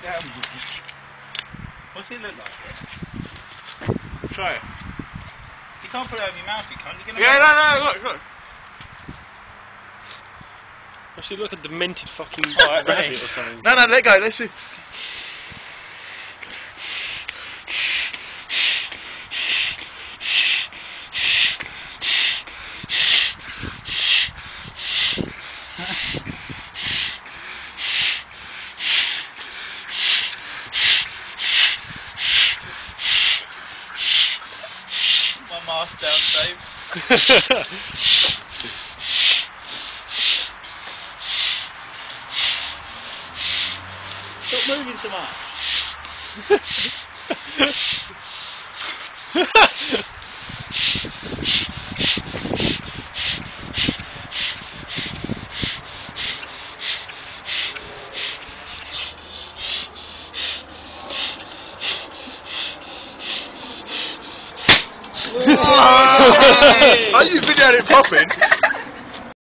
down. What's it look like? Try it. You can't put it over your mouth, you can't. You're gonna Look. Actually, look at the demented fucking Alright, rabbit ready? or something. No, let go. Let's see. My mask down, Dave. Stop moving so much. Are you videoing it popping?